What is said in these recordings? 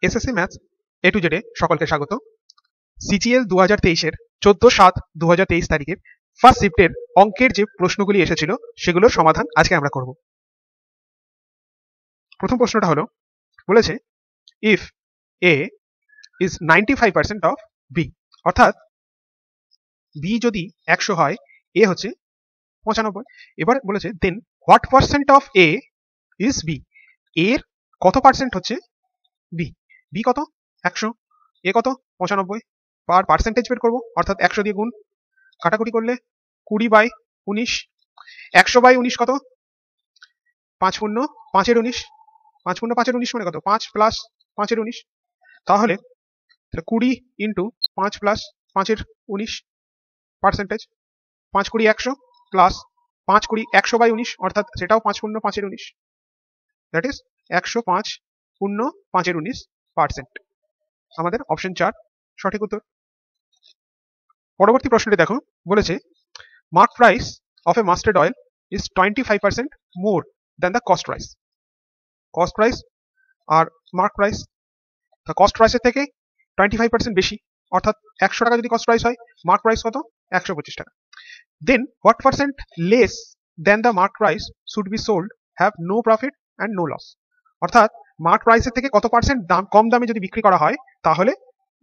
SSC maths এ two জেডে সকলকে স্বাগত। CGL 2023-এর 14/7/2023 তারিখের ফার্স্ট শিফটের অঙ্কের যে প্রশ্নগুলি এসেছিল সেগুলোর সমাধান আজকে আমরা করব। প্রথম প্রশ্নটা হলো, বলেছে if A is 95% of B, অর্থাৎ বি যদি 100 হয়, এ হচ্ছে 95। এবার বলেছে then what percent of A is B, এর কত পার্সেন্ট হচ্ছে বি। বি কত 100, এ কত 95, পার পার্সেন্টেজ বের করবো, অর্থাৎ 100 দিয়ে গুণ, কাটাকুটি করলে 20/19, 100/19 কত 5 পূর্ণ 5-এর 19, 5 পূর্ণ 5-এর 19 মানে কত 5 প্লাস 5-এর 19, তাহলে 20 ইন্টু 5 প্লাস 5-এর 19 পার্সেন্টেজ, 5 20 100 প্লাস 5 20 100/19, অর্থাৎ সেটাও 5 পূর্ণ 5-এর 19, দ্যাট ইজ 105 পূর্ণ 5-এর 19%। আমাদের অপশন 4 সঠিক উত্তর। পরবর্তী প্রশ্নটি দেখো, বলেছে mark price of a mustard oil is 25% more than the cost price. Cost price আর মার্ক প্রাইস, কস্ট প্রাইসের থেকে 25% বেশি, অর্থাৎ 100 টাকা যদি কস্ট প্রাইস হয়, মার্ক প্রাইস কত 125 টাকা। Then what percent less than the mark price should be sold have no profit and no loss, অর্থাৎ মার্ক প্রাইসের থেকে কত পার্সেন্ট কম দামে যদি বিক্রি করা হয় তাহলে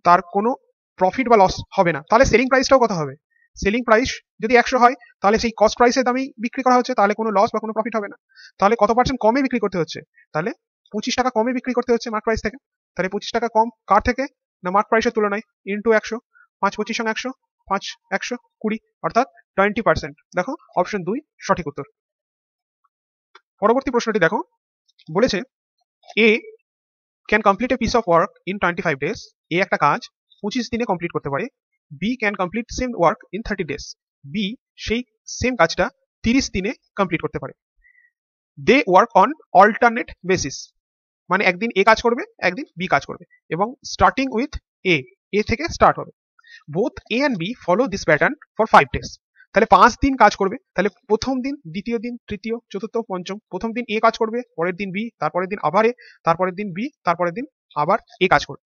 তার কোনো প্রফিট বা লস হবে না। তাহলে সেলিং প্রাইসটাও কত হবে, সেলিং প্রাইস যদি 100 হয় তাহলে সেই কস্ট প্রাইসের দামেই বিক্রি করা হচ্ছে, তাহলে কোনো লস বা কোনো প্রফিট হবে না। তাহলে কত পার্সেন্ট কমে বিক্রি করতে হচ্ছে, তাহলে 25 টাকা কমে বিক্রি করতে হচ্ছে মার্ক প্রাইস থেকে। তাহলে 25 টাকা কম কার থেকে, না মার্ক প্রাইসের তুলনায়, ইন্টু 100, 5 25 সঙ্গে 100, 5 100 20, অর্থাৎ 20%। দেখো অপশন 2 সঠিক উত্তর। পরবর্তী প্রশ্নটি দেখো, বলেছে A can complete a piece of work in 25 days, A একটা কাজ 25 দিনে কমপ্লিট করতে পারে। B can complete same work in 30 days, B সেই সেম কাজটা 30 দিনে কমপ্লিট করতে পারে। They work on alternate basis, মানে একদিন এ কাজ করবে একদিন বি কাজ করবে, এবং স্টার্টিং উইথ এ থেকে স্টার্ট হবে। Both A and B follow this pattern for 5 days, তাহলে 5 দিন কাজ করবে। তাহলে প্রথম দিন, দ্বিতীয় দিন, তৃতীয়, চতুর্থ, পঞ্চম, প্রথম দিন এ কাজ করবে, পরের দিন বি, তারপরের দিন আবার এ, তারপরের দিন বি, তারপরের দিন আবার এ কাজ করবে।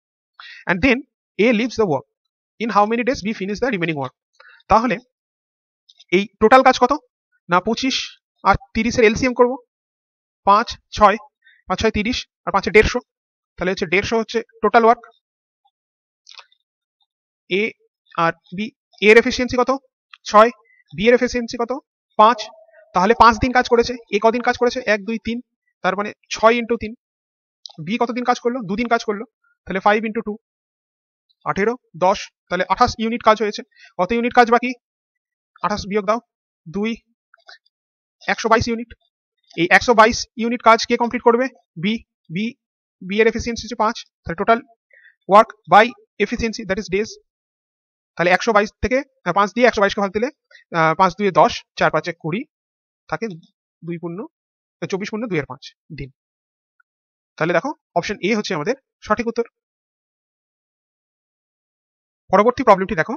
And then A leaves the work, in how many days B finish the remaining work. তাহলে এই টোটাল কাজ কত, না 25 আর 30-এর এলসিএম করবো, 5 6, 5 6 30, আর 5 150, তাহলে হচ্ছে 150 হচ্ছে টোটাল ওয়ার্ক। এ আর বি, এর এফিসিয়েন্সি কত 6, বি এর এফিসিয়েন্সি কত 5, তাহলে 5 দিন কাজ করেছে। এ কদিন কাজ করেছে 1 2 3, তার মানে 6 ইন্টু 3। বি কতদিন কাজ করলো, 2 দিন কাজ করলো, তাহলে 5 ইন্টু 2 18 10, তাহলে 28 ইউনিট কাজ হয়েছে। কত ইউনিট কাজ বাকি, 28 বিয়োগ দাও 2, 122 ইউনিট। এই 122 ইউনিট কাজ কে কমপ্লিট করবে, বি। বি বি এর এফিসিয়েন্সি হচ্ছে 5, তাহলে total work by efficiency that is days. তাহলে 122 থেকে 5 দিয়ে 122 কে ভাগ দিলে 5 2 10, 4 5 20 থাকে, 2 পূর্ণ 24 পূর্ণ 2 এর 5 দিন। তাহলে দেখো অপশন এ হচ্ছে আমাদের সঠিক উত্তর। পরবর্তী প্রবলেমটি দেখো,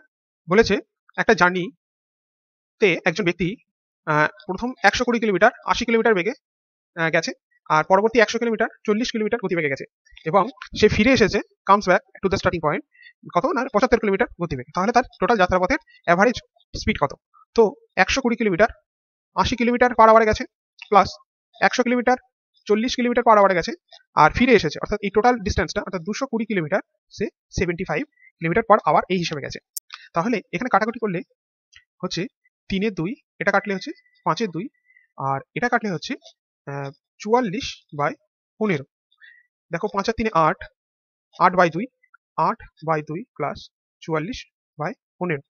বলেছে একটা জার্নিতে একজন ব্যক্তি প্রথম 120 কিলোমিটার 80 কিলোমিটার বেগে গেছে, আর পরবর্তী 100 কিলোমিটার 40 কিলোমিটার গতিবেগে গেছে, এবং সে ফিরে এসেছে, comes back to the starting point, কত না 75 কিলোমিটার গতিবেগে। তাহলে তার টোটাল যাত্রাপথের অ্যাভারেজ স্পিড কত। তো 120 কিলোমিটার 80 কিলোমিটার পার আওয়ারে গেছে, প্লাস 100 কিলোমিটার 40 কিলোমিটার পার আওয়ারে গেছে, আর ফিরে এসেছে, অর্থাৎ এই টোটাল ডিস্টেন্সটা অর্থাৎ 220 কিলোমিটার, সে 75 কিলোমিটার পার আওয়ার এই হিসেবে গেছে। তাহলে এখানে কাটাকুটি করলে হচ্ছে 3 এর 2, এটা কাটলে হচ্ছে 5 এর 2, আর এটা কাটলে হচ্ছে 44/15। দেখো 5 আর 3 8, 8/2, 8/2 প্লাস 44/15,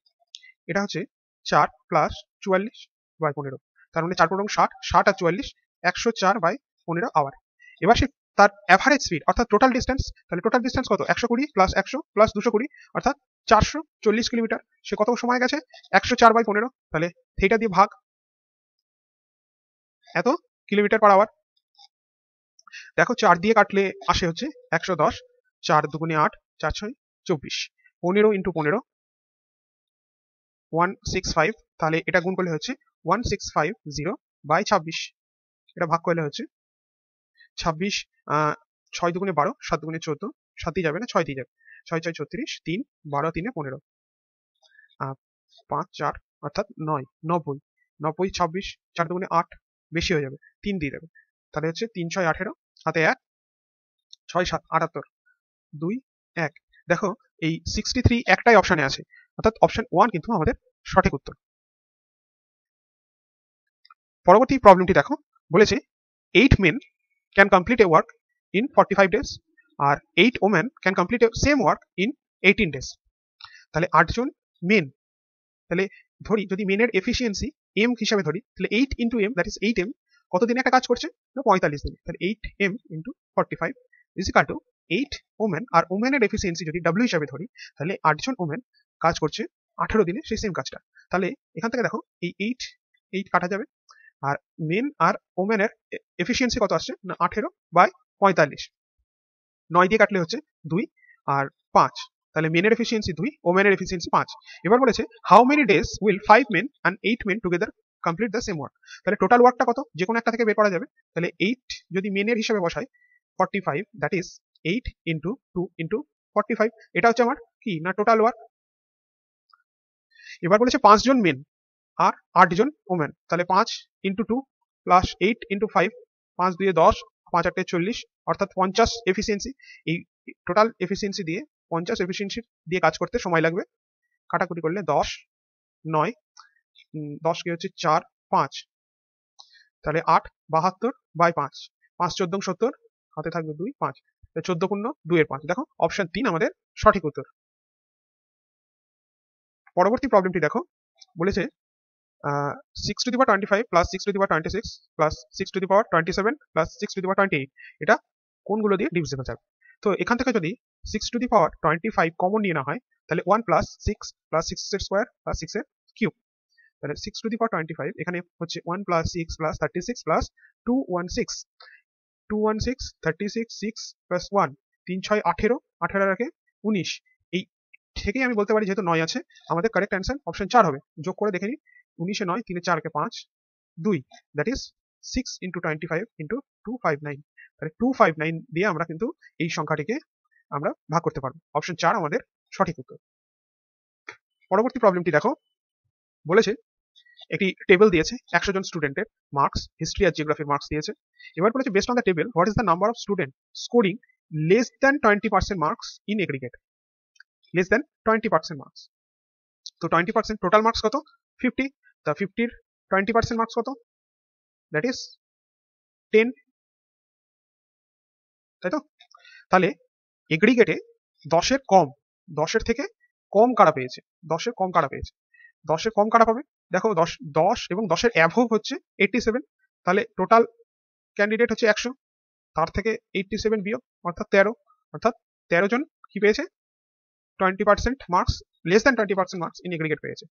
এটা হচ্ছে 4 প্লাস 44/15, তার মানে 4 পূর্ণ 60, 60 আর 44, 104/15 আওয়ার। এবার সে তার অ্যাভারেজ স্পিড অর্থাৎ টোটাল ডিস্টেন্স, তাহলে টোটাল ডিস্টেন্স কত 120 প্লাস 100 প্লাস 220, অর্থাৎ 440 কিলোমিটার। সে কত সময় গেছে 104/15, তাহলে থিটা দিয়ে ভাগ, এত কিলোমিটার পার আওয়ার। দেখো 4 দিয়ে কাটলে আসে হচ্ছে 110, 4 2 8, 4 6 24, 15 ইন্টু 15 165, তাহলে এটা গুণ করলে হচ্ছে 1650/26, এটা ভাগ করলে হচ্ছে 26, 6 2 12, 7 2 14, 7 দিয়ে যাবে না, 6 দিয়ে যাবে। 6 6 36, 3 12 3 15, 5 4 অর্থাৎ 9 90, 90 26, 4 দুগুণে 8, বেশি হয়ে যাবে, 3 দিয়ে দেবে। তাহলে হচ্ছে 3 6 18, হাতে 1, 6 7 78, 2 1। দেখো এই 63 একটাই অপশনে আছে, অর্থাৎ অপশন 1 কিন্তু আমাদের সঠিক উত্তর। পরবর্তী প্রবলেমটি দেখো, বলেছে 8 men can complete a work in 45 days R 8 women can complete a same work in 18 days। তাহলে 8 জন মেন, তাহলে ধরি যদি মেনের এফিসিয়েন্সি এম হিসাবে ধরি, তাহলে 8 into M, that is 8m, কত দিনে একটা কাজ করছে? 45 দিনে। তাহলে 8m into 45 is equal to 8 women, আর ওমেনের এফিসিয়েন্সি যদি ডাব্লিউ হিসাবে ধরি, তাহলে 8 জন ওমেন কাজ করছে 18 দিনে সেই সেম কাজটা। তাহলে এখান থেকে দেখো এই 8 কাটা যাবে, আর মেন আর ওমেনের এফিসিয়েন্সি কত আসছে না 18/45, 9 দিয়ে কাটলে হচ্ছে 2 আর 5, তাহলে মেনের এফিসিয়েন্সি 2, ওমেনের এফিসিয়েন্সি 5। এবার বলেছে how many days will 5 men and 8 men together complete the same work. তাহলে টোটাল ওয়ার্কটা কত, যে কোনো একটা থেকে বের করা যাবে। তাহলে 8 যদি মেনের হিসেবে বসাই, 45, দ্যাট ইজ 8 ইন্টু 2 ইন্টু 45, এটা হচ্ছে আমার কি না টোটাল ওয়ার্ক। এবার বলেছে 5 জন মেন আর 8 জন ওমেন, তাহলে 5 ইন্টু 2 প্লাস 8 ইন্টু 5, 5 2 10, 5 8 40, অর্থাৎ 50 এফিসিয়েন্সি। এই টোটাল এফিসিয়েন্সি দিয়ে 50 এফিসিয়েন্সি দিয়ে কাজ করতে সময় লাগবে। কাটাকুটি করলে 10 9, 10 কে হচ্ছে 4 5, তাহলে 8 72/5, 5 14 70, হাতে থাকবে 2 5, 14 পূর্ণ 2 এর 5। দেখো অপশন 3 আমাদের সঠিক উত্তর। পরবর্তী প্রবলেমটি দেখো, বলেছে 6 to the power 25 plus 6 to the power 26 plus 6 to the power 27 plus 6 to the power 28, এটা কোনগুলো দিয়ে ডিভিজিবল যাবে? তো এখান থেকে যদি 6 to the power 25 কমন নিয়ে না হয়, তাহলে 1 plus 6 plus 6 এর স্কয়ার plus 6 এর কিউব। তাহলে 6 to the power 25 এখানে হচ্ছে 1 plus 6 plus 36 plus 216, 216 36 6 plus 1, 3 6 18, 18 রাখে 19। এই থেকেই আমি বলতে পারি যেহেতু 9 আছে, আমাদের কারেক্ট অ্যান্সার অপশন 4 হবে। যোগ করে দেখে নিই, 19 এ 9, 3 এ 4 কে 5, 2, দ্যাট ইজ 6 ইন্টু 25 ইন্টু 259। তাহলে 259 দিয়ে আমরা কিন্তু এই সংখ্যাটিকে আমরা ভাগ করতে পারবো। অপশন 4 আমাদের সঠিক উত্তর। পরবর্তী প্রবলেমটি দেখো, বলেছে একটি টেবিল দিয়েছে 100 জন স্টুডেন্টের মার্কস, হিস্ট্রি আর জিওগ্রাফির মার্কস দিয়েছে। এবার বলেছে based on the table what is the number of student scoring less than 20% marks in aggregate. Less than 20% marks, তো 20% টোটাল মার্কস কত? 50, তা 50 এর 20% মার্কস কত? দ্যাট ইজ 10, তাই তো? তাহলে এগ্রিগেটে 10 এর কম, 10 এর থেকে কম কারা পেয়েছে? 10 এর কম কারা পেয়েছে? 10 এর কম কারা পাবে? দেখো 10 এবং 10 এর অ্যাভব হচ্ছে 87, তাহলে টোটাল ক্যান্ডিডেট হচ্ছে 100, তার থেকে 87 বিয়োগ অর্থাৎ 13, অর্থাৎ 13 জন কি পেয়েছে? 20% marks, less than 20% marks in aggregate পেয়েছে।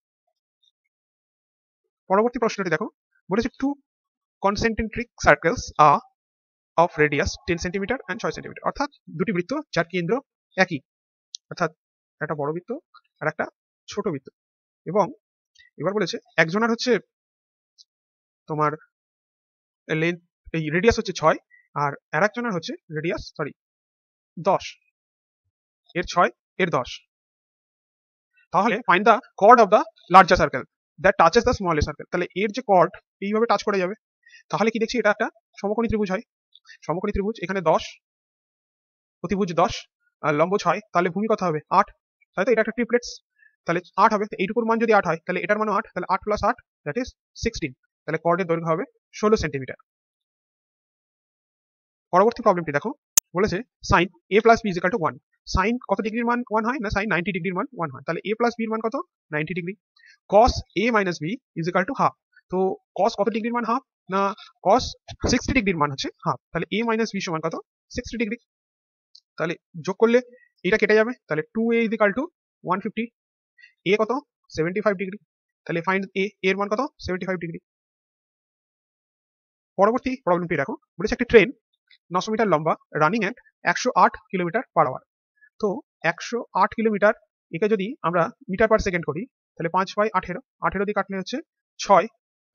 পরবর্তী প্রশ্নটি দেখো, বলেছে two concentric circles are of radius 10 centimetre and 6 centimetre, অর্থাৎ দুটি বৃত্ত যার কেন্দ্র একই, অর্থাৎ একটা বড় বৃত্ত আর একটা ছোট বৃত্ত। এবং এবার বলেছে একজনের হচ্ছে তোমার লেন্থ, এই রেডিয়াস হচ্ছে 6, আর আরেকজনের হচ্ছে রেডিয়াস 10, এর 6 এর 10। তাহলে find the chord of the larger circle that touches the smaller circle. তাহলে এর যে কর্ড এইভাবে টাচ করে যাবে, তাহলে কি দেখছি এটা একটা সমকোণী ত্রিভুজ হয়। সমকোণী ত্রিভুজ, এখানে 10, অতিভুজ 10 আর লম্ব 6, তাহলে ভূমি কত হবে? 8, তাই তো? এটা একটা ট্রিপলেটস, তাহলে 8 হবে। এইটুকুর মান যদি 8 হয়, তাহলে এটার মান 8, তাহলে 8 প্লাস 8 দ্যাট ইজ 16, তাহলে কর্ডের দৈর্ঘ্য হবে 16 সেন্টিমিটার। পরবর্তী প্রবলেমটি দেখো, বলেছে sine a plus B is equal to 1। Sine কত ডিগ্রির মান 1 হয়? না সাইন 90 ডিগ্রির মান 1 হয়। তাহলে a প্লাস b এর মান কত? 90 degree. cos a minus b is equal to half. তো cos কত ডিগ্রির মান হাফ? না cos 60 ডিগ্রির মান হচ্ছে হাফ। তাহলে a মাইনাস b সমান কত? 60 ডিগ্রি। তাহলে যোগ করলে এটা কেটে যাবে, তাহলে 2a is equal two 150, a কত? 75 ডিগ্রি। তাহলে ফাইন্ড a, এর মান কত? 75 ডিগ্রি। পরবর্তী প্রবলেমটি দেখো, বলেছে একটি ট্রেন 900 মিটার লম্বা, রানিং এট 108 কিলোমিটার পার আওয়ার। তো 108 কিলোমিটার, একে যদি আমরা মিটার পার সেকেন্ড করি, তাহলে 5/18, 18 দিয়ে কাটলে হচ্ছে 6,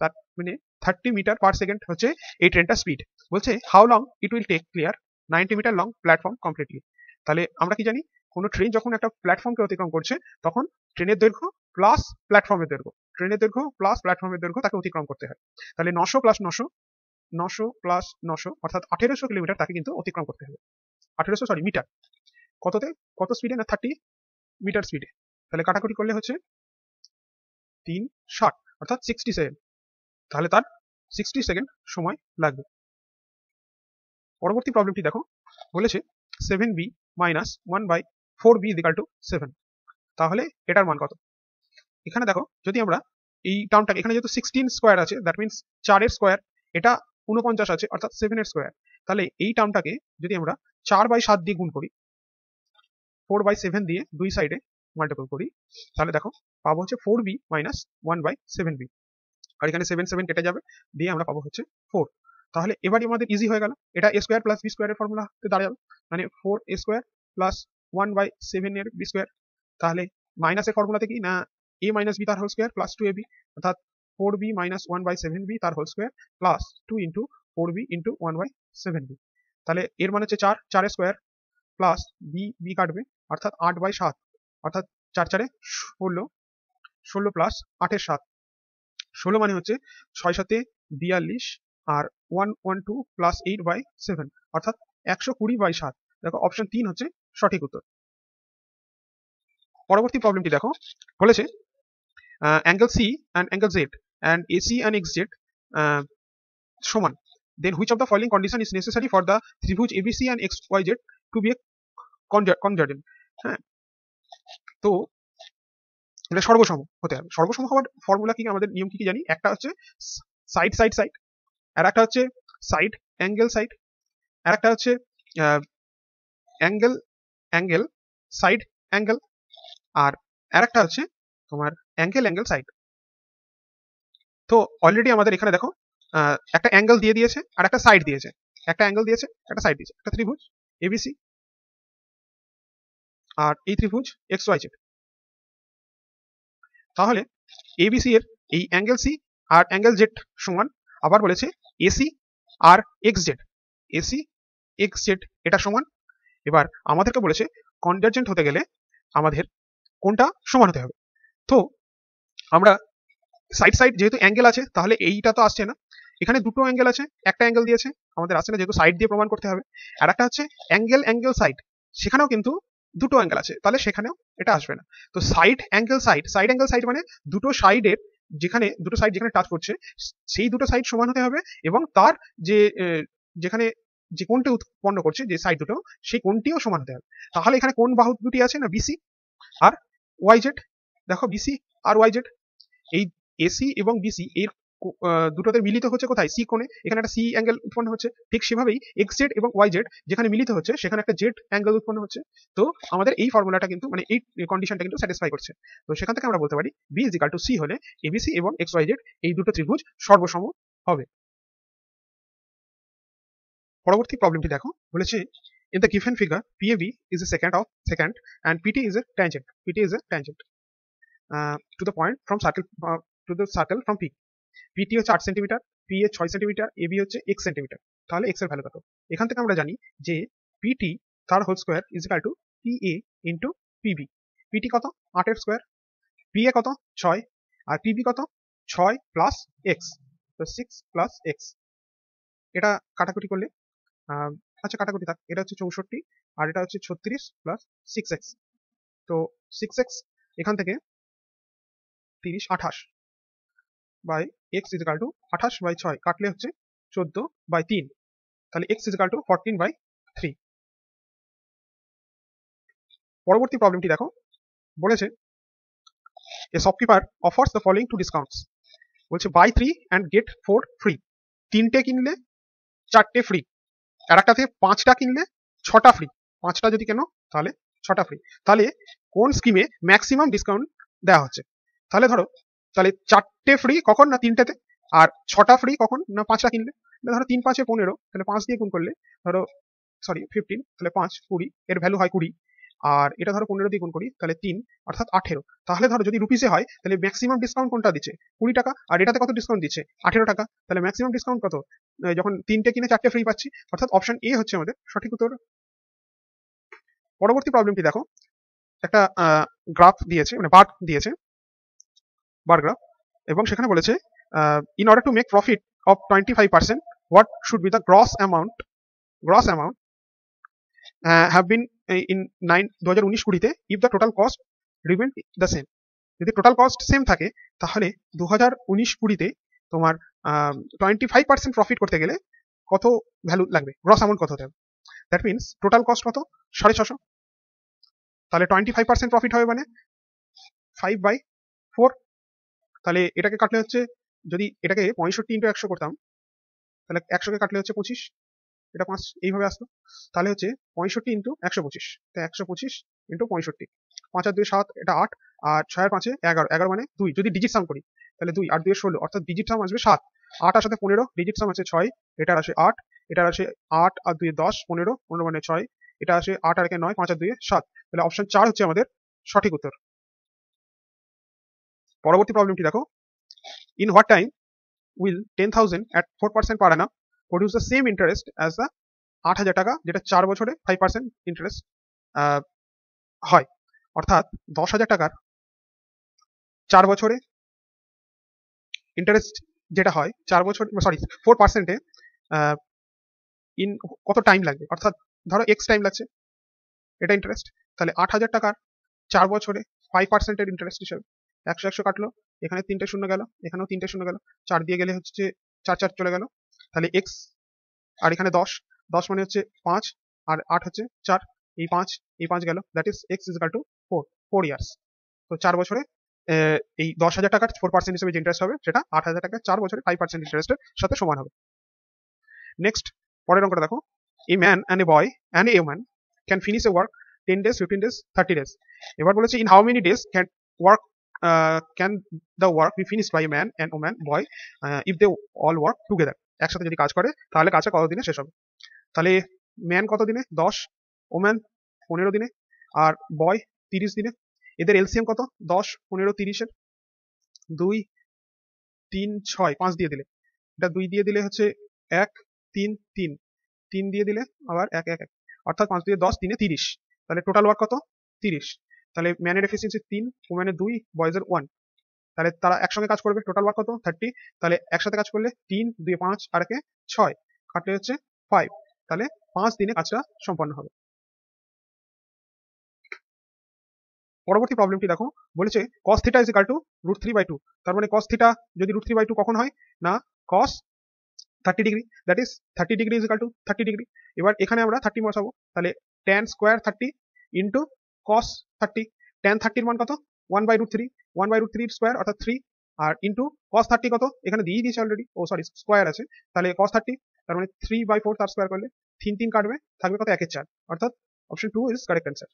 তার মানে 30 মিটার পার সেকেন্ড হচ্ছে এই ট্রেনটার স্পিড। বলছে how long it will take clear 90 metre long platform completely. তাহলে আমরা কি জানি, কোনো ট্রেন যখন একটা প্ল্যাটফর্মকে অতিক্রম করছে তখন ট্রেনের দৈর্ঘ্য প্লাস প্ল্যাটফর্মের দৈর্ঘ্য, ট্রেনের দৈর্ঘ্য প্লাস প্ল্যাটফর্মের দৈর্ঘ্য তাকে অতিক্রম করতে হয়। তাহলে 900 প্লাস 900, 900 প্লাস 900 অর্থাৎ 1800 কিলোমিটার তাকে কিন্তু অতিক্রম করতে হবে। 1800 সরি মিটার, কততে, কত স্পিডে না 30 মিটার স্পিডে। তাহলে কাটাকুটি করলে হচ্ছে 360 অর্থাৎ 60 সেকেন্ড, তাহলে তার 60 সেকেন্ড সময় লাগবে। পরবর্তী প্রবলেমটি দেখো, বলেছে 7b minus 1/4b equal to 7, তাহলে এটার মান কত? এখানে দেখো, যদি আমরা এই টার্মটাকে, এখানে যেহেতু 16 স্কোয়ার আছে, দ্যাট মিনস 4 এর স্কোয়ার, এটা 49 আছে অর্থাৎ 7 এর স্কোয়ার, তাহলে এই টার্মটাকে যদি আমরা 4/7 দিয়ে গুণ করি, 4/7 দিয়ে দুই সাইডে মাল্টিপল করি, তাহলে দেখো পাবো হচ্ছে 4b মাইনাস 1/7b, আর এখানে 7 7 কেটে যাবে, দিয়ে আমরা পাবো হচ্ছে 4। তাহলে এবারে আমাদের ইজি হয়ে গেল, এটা a স্কোয়ার প্লাস b স্কোয়ারের ফর্মুলাতে দাঁড়ায় যাবে, মানে 4a স্কোয়ার প্লাস 1/7 এর b স্কোয়ার। তাহলে মাইনাসের ফর্মুলাতে কি না, a মাইনাস b তার হোল স্কোয়ার প্লাস 2ab, অর্থাৎ 4b মাইনাস 1/7b তার whole square plus 2 into 4b into 1/7b। তাহলে এর মানে হচ্ছে 4, 4 এর স্কোয়ার প্লাস b কাটবে অর্থাৎ 8/7, অর্থাৎ 4 4 16, 16 প্লাস 8 এর 7, 16 মানে হচ্ছে 6 7 42, আর 112 প্লাস 8/7 অর্থাৎ 120/7। দেখো অপশন 3 হচ্ছে সঠিক উত্তর। পরবর্তী প্রবলেমটি দেখো, বলেছে angle C and angle Z and AC and X Z সমান, then which of the following condition is necessary for the ত্রিভুজ ABC and X Y Z to be a congruent. হ্যাঁ, তো এটা সর্বসম হতে হবে। সর্বসম হওয়ার ফর্মুলা কি, আমাদের নিয়ম কি কি জানি, একটা হচ্ছে সাইড সাইড সাইড, আর একটা হচ্ছে সাইড অ্যাঙ্গেল সাইড, আর একটা হচ্ছে অ্যাঙ্গেল অ্যাঙ্গেল সাইড অ্যাঙ্গেল, আর আরেকটা হচ্ছে তোমার অ্যাঙ্গেল অ্যাঙ্গেল সাইড। তো অলরেডি আমাদের এখানে দেখো একটা অ্যাঙ্গেল দিয়ে দিয়েছে আর একটা সাইড দিয়েছে, একটা অ্যাঙ্গেল দিয়েছে একটা সাইড দিয়েছে, একটা ত্রিভুজ এবিসি আর এই ত্রিভুজ এক্স ওয়াই জেড। তাহলে এবিসি এর এই অ্যাঙ্গেল সি আর অ্যাঙ্গেল জেড সমান, আবার বলেছে এসি আর X Z, AC X Z এটা সমান। এবার আমাদেরকে বলেছে কনভার্জেন্ট হতে গেলে আমাদের কোনটা সমান হতে হবে। তো আমরা সাইড সাইড যেহেতু অ্যাঙ্গেল আছে, তাহলে এইটা তো আসছে না, এখানে দুটো অ্যাঙ্গেল আছে, একটা অ্যাঙ্গেল দিয়েছে আমাদের আসছে না, যেহেতু সাইড দিয়ে প্রমাণ করতে হবে। আর একটা হচ্ছে অ্যাঙ্গেল অ্যাঙ্গেল সাইড, সেখানেও কিন্তু দুটো অ্যাঙ্গেল আছে, তাহলে সেখানেও এটা আসবে না। তো side angle side, side angle side মানে দুটো সাইডের যেখানে দুটো সাইড যেখানে টাচ করছে সেই দুটো সাইড সমান হতে হবে, এবং তার যে যেখানে যে কোণটি উৎপন্ন করছে যে সাইড দুটো, সেই কোণটিও সমান হতে হবে। তাহলে এখানে কোন বাহু দুটি আছে না, বিসি আর ওয়াই জেড। দেখো বিসি আর ওয়াই জেড, এই এসি এবং বিসি এর দুটোতে মিলিত হচ্ছে কোথায়, সি কোণে, এখানে একটা সি অ্যাঙ্গেল উৎপন্ন হচ্ছে। ঠিক সেভাবেই এক্স জেড এবং ওয়াই জেড যেখানে মিলিত হচ্ছে সেখানে একটা জেড অ্যাঙ্গেল উৎপন্ন হচ্ছে। তো আমাদের এই ফর্মুলাটা কিন্তু মানে এই কন্ডিশনটা কিন্তু স্যাটিসফাই করছে। তো সেখান থেকে আমরা বলতে পারি B is equal to C হলে এবিসি এবং এক্স ওয়াই জেড এই দুটো ত্রিভুজ সর্বসম হবে। পরবর্তী প্রবলেমটি দেখো, বলেছে in the given figure PAB is a secant of secant and PT is a tangent, PT is a tangent to the point from circle to the circle from P। PT হচ্ছে 8 centimetre, PA 6 centimetre, AB হচ্ছে x centimetre. তাহলে x এর value কত? এখান থেকে আমরা জানি যে PT তার whole square is equal to PA into PB। PT কত? 8 এর স্কয়ার, PA কত? 6, আর PB কত? 6 প্লাস x, তো 6 প্লাস x। এটা কাটাকুটি করলে আচ্ছা কাটাকুটি থাক, এটা হচ্ছে 64 আর এটা হচ্ছে 36 প্লাস 6x। তো 6x এখান থেকে 30 28 by x is equal to 28/6 কাটলে হচ্ছে 14/3, তাহলে x ইজ ইকুয়াল টু 14/3। পরবর্তী প্রবলেমটি দেখো, বলেছে a shopkeeper offers the following two discounts. বলছে বাই 3 অ্যান্ড গেট 4 ফ্রি, 3টে কিনলে 4টে ফ্রি, আর একটা থেকে 5টা কিনলে 6টা ফ্রি, 5টা যদি কেন তাহলে 6টা ফ্রি। তাহলে কোন স্কিমে ম্যাক্সিমাম ডিসকাউন্ট দেওয়া হচ্ছে? তাহলে ধরো, তাহলে 4টে ফ্রি কখন না 3টেতে, আর 6টা ফ্রি কখন না 5টা কিনলে। ধরো 3 5 15, তাহলে 5 দিয়ে গুণ করলে ধরো সরি 15, তাহলে 5 20, এর ভ্যালু হয় 20, আর এটা ধরো 15 দিয়ে গুণ করি তাহলে 3 অর্থাৎ 18। তাহলে ধরো যদি রুপিসে হয় তাহলে ম্যাক্সিমাম ডিসকাউন্ট কোনটা দিচ্ছে? 20 টাকা, আর এটাতে কত ডিসকাউন্ট দিচ্ছে? 18 টাকা। তাহলে ম্যাক্সিমাম ডিসকাউন্ট কত? যখন 3টে কিনে 4টে ফ্রি পাচ্ছি, অর্থাৎ অপশন এ হচ্ছে আমাদের সঠিক উত্তর। পরবর্তী প্রবলেমটি দেখো, একটা গ্রাফ দিয়েছে, মানে বার দিয়েছে, বার গ্রাফ, এবং সেখানে বলেছে in order to make profit of 25%, what should be the gross amount have been in 2019-20 if the total cost remain the same. যদি টোটাল কস্ট সেম থাকে তাহলে 2019-20 তোমার 25% প্রফিট করতে গেলে কত ভ্যালু লাগবে, গ্রস অ্যামাউন্ট কত হতে হবে। দ্যাট মিনস টোটাল কস্ট কত, 650, তাহলে 25% প্রফিট হবে মানে 5/4। তাহলে এটাকে কাটলে হচ্ছে, যদি এটাকে 65 ইন্টু 100 করতাম, তাহলে 100কে কাটলে হচ্ছে 25, এটা 5 এইভাবে আসতো। তাহলে হচ্ছে 65 ইন্টু 125, তাই 125 ইন্টু 65, 5 আর 2 7, এটা 8, আর 6 আর 5 11, 11 মানে 2, যদি ডিজিট সাম করি তাহলে 2 আর 2 16, অর্থাৎ ডিজিট সাম আসবে 7, 8 আর সাথে 15, ডিজিট সাম আছে 6, এটার আসে 8, এটার আসে 8 আর 2 10, 15, 15 মানে 6, এটা আসে 8 আর 1 9, 5 আর 2 7, তাহলে অপশন 4 হচ্ছে আমাদের সঠিক উত্তর। পরবর্তী প্রবলেমটি দেখো, in what time will 10,000 at 4% per annum produce the same interest as the 8,000 টাকা, যেটা 4 বছরে 5% ইন্টারেস্ট হয়। অর্থাৎ 10,000 টাকার 4 বছরে ইন্টারেস্ট যেটা হয় 4 বছর, সরি 4%-এ ইন কত টাইম লাগবে, অর্থাৎ ধরো এক্স টাইম লাগছে এটা ইন্টারেস্ট, তাহলে 8,000 টাকার 4 বছরে 5%-এর ইন্টারেস্ট হিসাবে 100 কাটলো, এখানে 3টে শূন্য গেল, এখানেও 3টে শূন্য গেল, 4 দিয়ে গেলে হচ্ছে 4 4 চলে গেল, তাহলে এক্স, আর এখানে 10 মানে হচ্ছে 5, আর 8 হচ্ছে 4, এই 5 গেল, that is x is equal two 4 years. তো 4 বছরে এই 10,000 টাকার 4% হিসেবে যে ইন্টারেস্ট হবে সেটা 8,000 টাকার 4 বছরে 5% ইন্টারেস্টের সাথে সমান হবে। নেক্সট, পরের অঙ্কটা দেখো, a man and a boy and a woman can finish a work 10 days, 15 days, 30 days। এবার বলেছে in how many days can the work be finished by a man and woman boy if they all work together. একসাথে যদি কাজ করে তাহলে কাজটা কত দিনে শেষ হবে। তাহলে ম্যান কত দিনে, 10, ওম্যান 15 দিনে, আর বয় 30 দিনে। এদের এলসিএম কত, 10 15 30-এর 2 3 6, 5 দিয়ে দিলে, এটা 2 দিয়ে দিলে হচ্ছে 1 3 3, 3 দিয়ে দিলে আবার 1 1 1, অর্থাৎ 5 দিয়ে 10, 3 30, তাহলে টোটাল ওয়ার্ক কত, 30। তাহলে ম্যানের এফিসিয়েন্সি 3, ওম্যানের 2, বয়েজের 1, তাহলে তারা একসঙ্গে কাজ করবে, টোটাল ওয়ার্ক কত 30, তাহলে একসাথে কাজ করলে 3 2 5 আর 1 6, কাটলে হচ্ছে 5, তাহলে 5 দিনে কাজটা সম্পন্ন হবে। পরবর্তী প্রবলেমটি দেখো, বলেছে cos theta is equal two √3/2, তার মানে cos থিটা যদি √3/2 কখন হয় না, cos 30 degree, that is 30 degree is equal two 30 degree. এবার এখানে আমরা 30 বসাবো, তাহলে tan square 30 into cos 30, tan 30 এর মান কত, 1/√3, 1/√3 স্কোয়ার অর্থাৎ 3, আর ইন্টু cos 30 কত, এখানে দিয়ে দিয়েছে অলরেডি, ও সরি স্কোয়ার আছে, তাহলে cos 30 তার মানে 3/4 তার স্কোয়ার করলে 3 3 কাটবে, থাকবে কত 1/4, অর্থাৎ অপশন 2 ইজ কারেক্ট অ্যান্সার।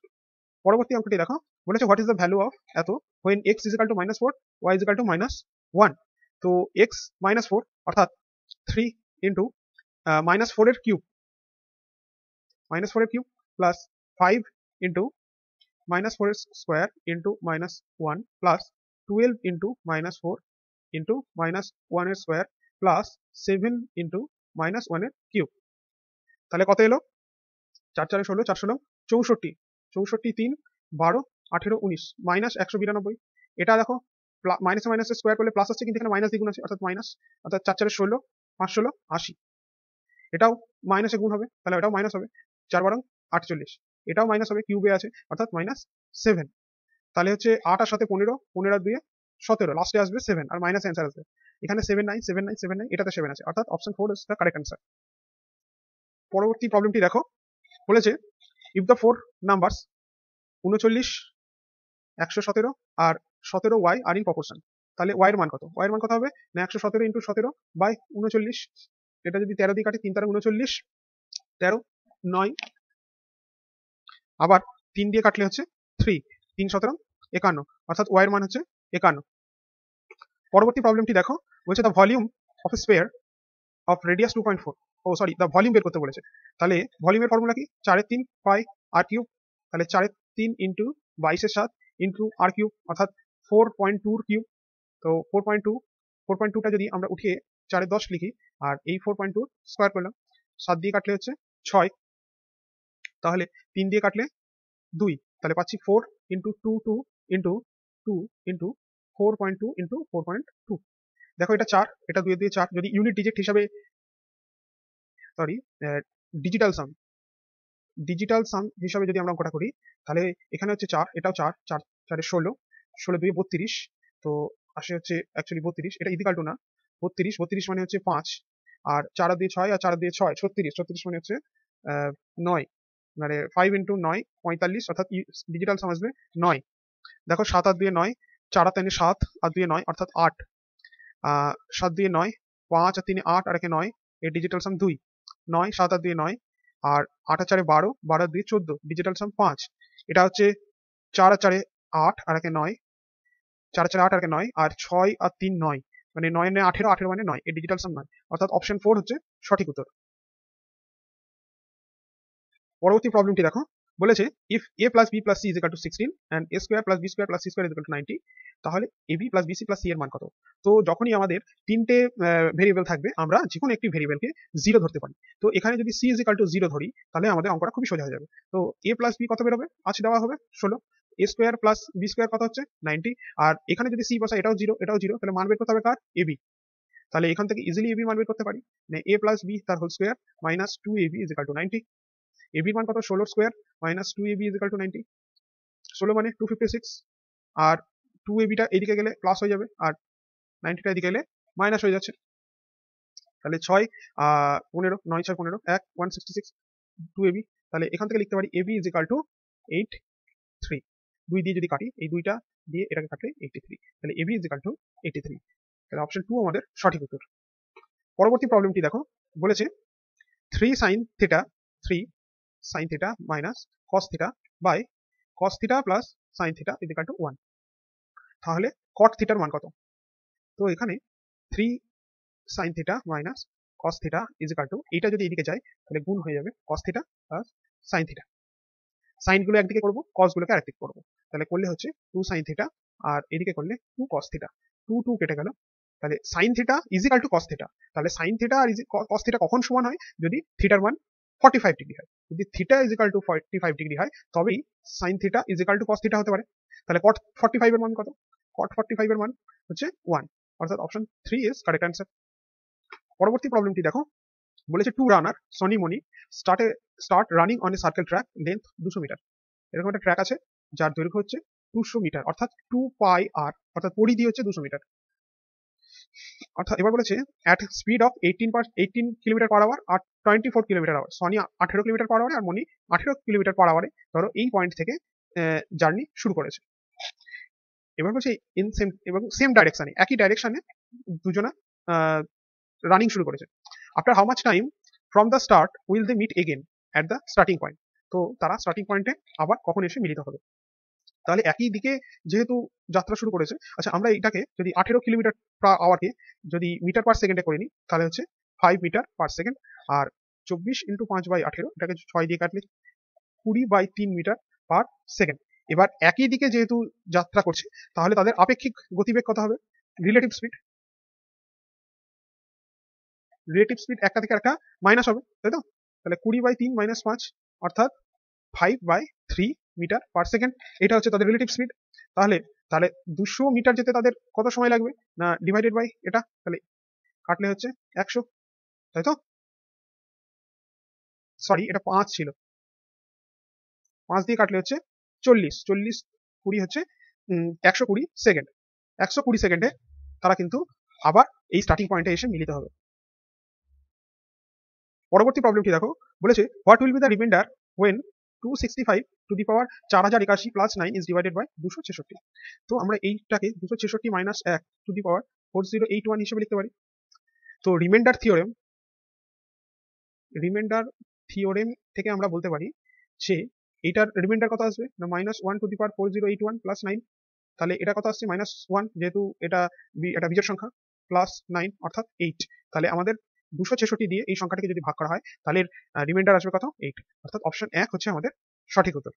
পরবর্তী অঙ্কটি দেখো, বলেছে what is the value of এত when x is equal to -4, y is equal to -1। তো x -4 অর্থাৎ 3 ইন্টু -4 এর কিউব, -4 এর কিউব প্লাস 5 ইন্টু -4 এর square into -1 plus 12 into -4 into -1 এর স্কোয়ার প্লাস 7 ইন্টু -1 এর কিউব, তাহলে কত এলো, 4 4 16, 4 16 64, 64 3 12 18 19 -192। এটা দেখো মাইনাসে মাইনাসে স্কোয়ার করলে প্লাস আসছে, কিন্তু এখানে মাইনাস দ্বিগুণ আছে, অর্থাৎ মাইনাস, অর্থাৎ 4 4 16, 5 16 80, এটাও মাইনাসে গুণ হবে, তাহলে এটাও মাইনাস হবে, 4 12 48, এটাও মাইনাস হবে, কিউবে আছে অর্থাৎ -7। তাহলে হচ্ছে 8 আর সাথে 15, 15 আর 2 17, লাস্টে আসবে 7 আর মাইনাস অ্যান্সার আসবে, এখানে 7 9 7 9 7 9, এটাতে 7 আছে, অর্থাৎ option 4 is the correct answer. পরবর্তী প্রবলেমটি দেখো, বলেছে ইফ দ্য 4 নাম্বারস 39 117 আর 17y আর ইন প্রপোর্শন, তাহলে y এর মান কত, y এর মান কত হবে না, 117 ইন্টু 17 বাই 39, এটা যদি 13 দিয়ে কাটি 3 13 39, 13 9, আবার 3 দিয়ে কাটলে হচ্ছে 3, 3 17 51, অর্থাৎ y এর মান হচ্ছে 51। পরবর্তী প্রবলেমটি দেখো, বলছে the volume of a sphere of radius 2.4, oh sorry the volume বের করতে বলেছে, তাহলে ভলিউমের ফর্মুলা কি, 4 3 পাই আর কিউব, তাহলে 4 3 ইন্টু 22 7 ইন্টু আর কিউব, অর্থাৎ 4.2 কিউব। তো 4.2টা যদি আমরা উঠিয়ে 4 10 লিখি, আর এই 4.2 স্কোয়ার করলাম, 7 দিয়ে কাটলে হচ্ছে 6, তাহলে 3 দিয়ে কাটলে 2, তাহলে পাচ্ছি 4 ইন্টু 2 2 ইন্টু 2 ইন্টু 4.2 ইন্টু 4.2। দেখো এটা 4, এটা 2 দিয়ে 4। যদি ইউনিট ডিজিট হিসাবে, সরি, ডিজিটাল সাম হিসাবে যদি আমরা অঙ্কটা করি, তাহলে এখানে হচ্ছে 4, এটাও 4, 4 4 16, 16 2 32, তো আসে হচ্ছে অ্যাকচুয়ালি 32, এটা ইকুয়াল টু না, 32, 32 মানে হচ্ছে 5, আর 4 দিয়ে 6, আর 4 দিয়ে 6 36, 36 মানে হচ্ছে 9, মানে 5 ইন্টু 9 45, অর্থাৎ ডিজিটাল সাম আসবে 9। দেখো 7 আর 2 9, 4 আর 3 7, আর 2 9, অর্থাৎ 8, 7 2 9, 5 আর 3 8, আর 1 9, এর ডিজিটাল সাম 2, 9 7 আর 2 9, আর 8 আর 4 12, 12 আর 2 14, ডিজিটাল সাম 5। এটা হচ্ছে 4 আর 4 8, আর 1 9, 4 আর 4 8, আর 1 9, আর 6 আর 3 9, মানে 9 9 18, 18 মানে 9, এর ডিজিটাল সাম 9, অর্থাৎ অপশন 4 হচ্ছে সঠিক উত্তর। পরবর্তী প্রবলেমটি দেখো, বলেছে if a plus B plus C is equal to 16 and a square plus B square plus C square is equal to 90, তাহলে ab plus bc plus c এর মান কত? তো যখনই আমাদের তিনটে ভেরিয়েবল থাকবে, আমরা যে কোনো একটি ভেরিয়েবলকে 0 ধরতে পারি। তো এখানে যদি c ইজ ইকুয়াল টু 0 ধরি, তাহলে আমাদের অঙ্কটা খুবই সোজা হয়ে যাবে। তো a প্লাস b কত বেরোবে? আছে দেওয়া হবে 16, a square plus B square কত হচ্ছে 90, আর এখানে যদি c বসাই, এটাও 0 এটাও 0, তাহলে মান বের করতে হবে কার? ab। তাহলে এখান থেকে ইজিলি ab মান বের করতে পারি, মানে a প্লাস b তার whole square minus 2ab is equal to 90। ab এর মান কত? 16 square minus 2ab is equal to 90, 16 মানে 256, আর 2ab টা এদিকে গেলে প্লাস হয়ে যাবে, আর 90 টা এদিকে গেলে মাইনাস হয়ে যাচ্ছে। তাহলে 6 15, 9 6 15, 1 166, 2ab। তাহলে এখান থেকে লিখতে পারি ab ইজ ইকুয়াল টু 83। 2 দিয়ে যদি কাটি, এই দুইটা দিয়ে এটাকে কাটলে 83, তাহলে ab ইজ ইকুয়াল টু 83। তাহলে অপশন 2 আমাদের সঠিক উত্তর। পরবর্তী প্রবলেমটি দেখো, বলেছে 3 sin theta 3 sin theta minus cos theta by cos theta plus sin theta is equal to 1, তাহলে cot থিটার মান কত? তো এখানে 3 sin theta minus cos theta is equal to, এটা যদি এদিকে যায় তাহলে গুণ হয়ে যাবে cos theta plus sin theta. Sine গুলো একদিকে করবো, cos গুলোকে আরেকদিকে করবো, তাহলে করলে হচ্ছে 2 sin থিটা, আর এদিকে করলে 2 cos থিটা, 2 2 কেটে গেল, তাহলে sin theta is equal two cos theta. তাহলে sin থিটা আর cos থিটা কখন সমান হয়? যদি থিটার মান 45 ডিগ্রি হয়। যদি theta is equal two 45 degree হয়, তবেই sin theta is equal two cos theta হতে পারে। তাহলে cot 45 এর মান কত? cot 45 এর মান হচ্ছে 1, অর্থাৎ অপশন 3 ইজ কারেক্ট অ্যান্সার। পরবর্তী প্রবলেমটি দেখো, বলেছে two runner Soni Moni start running on a circle track length 200 metre. এরকম একটা ট্র্যাক আছে যার দৈর্ঘ্য হচ্ছে 200 মিটার, অর্থাৎ 2 পাই আর, অর্থাৎ পরিধি হচ্ছে 200 মিটার। অর্থাৎ এবার বলেছে at speed of 18 kilometre per hour আর 24 kilometre hour, Soni 18 kilometre per আওয়ারে আর মনি 18 কিলোমিটার পার আওয়ারে ধরো এই পয়েন্ট থেকে জার্নি শুরু করেছে। এবার বলছে ইন সেম এবং সেম ডাইরেকশনে, একই ডাইরেকশনে দুজনা রানিং শুরু করেছে। After how much time from the start will they meet again at the starting point, তো তারা স্টার্টিং পয়েন্টে আবার কখন এসে মিলিত হবে? তাহলে একই দিকে যেহেতু যাত্রা শুরু করেছে, আচ্ছা আমরা এটাকে যদি 18 কিলোমিটার পার আওয়ারকে যদি মিটার পার সেকেন্ডে করে নিই, তাহলে হচ্ছে 5 মিটার পার সেকেন্ড, আর 24 ইন্টু 5/18, এটাকে 6 দিয়ে কাটলে 20/3 মিটার পার সেকেন্ড। এবার একই দিকে যেহেতু যাত্রা করছে, তাহলে তাদের আপেক্ষিক গতিবেগ কত হবে? রিলেটিভ স্পিড, একটা থেকে একটা মাইনাস হবে, তাই তো? তাহলে 20/3 মাইনাস 5, অর্থাৎ 5/3 মিটার পার সেকেন্ড, এটা হচ্ছে তাদের রিলেটিভ স্পিড। তাহলে তাহলে 200 মিটার যেতে তাদের কত সময় লাগবে? না ডিভাইডেড বাই এটা, তাহলে কাটলে হচ্ছে 100, তাই তো? সরি, এটা 5 ছিল, 5 দিয়ে কাটলে হচ্ছে 40, 40 20 হচ্ছে 120 সেকেন্ড। 120 সেকেন্ডে তারা কিন্তু আবার এই স্টার্টিং পয়েন্টে এসে মিলিত হবে। পরবর্তী প্রবলেমটি দেখো, বলেছে what will be the reminder when 265 to the power 4081 plus 9 is divided by 266। তো আমরা এইটাকে 266 মাইনাস 1 টু দি পাওয়ার 4081 হিসেবে লিখতে পারি। তো রিমাইন্ডার থিওরেম থেকে আমরা বলতে পারি যে এইটার রিমাইন্ডার কত আসবে? না -1 টু দি পাওয়ার 4081 প্লাস 9, তাহলে এটা কত আসছে? -1, যেহেতু এটা বিজোড় সংখ্যা, প্লাস 9 অর্থাৎ 8। তাহলে আমাদের 266 দিয়ে এই সংখ্যাটিকে যদি ভাগ করা হয়, তাহলে রিমাইন্ডার আসবে কত? 8, অর্থাৎ অপশন 1 হচ্ছে আমাদের সঠিক উত্তর।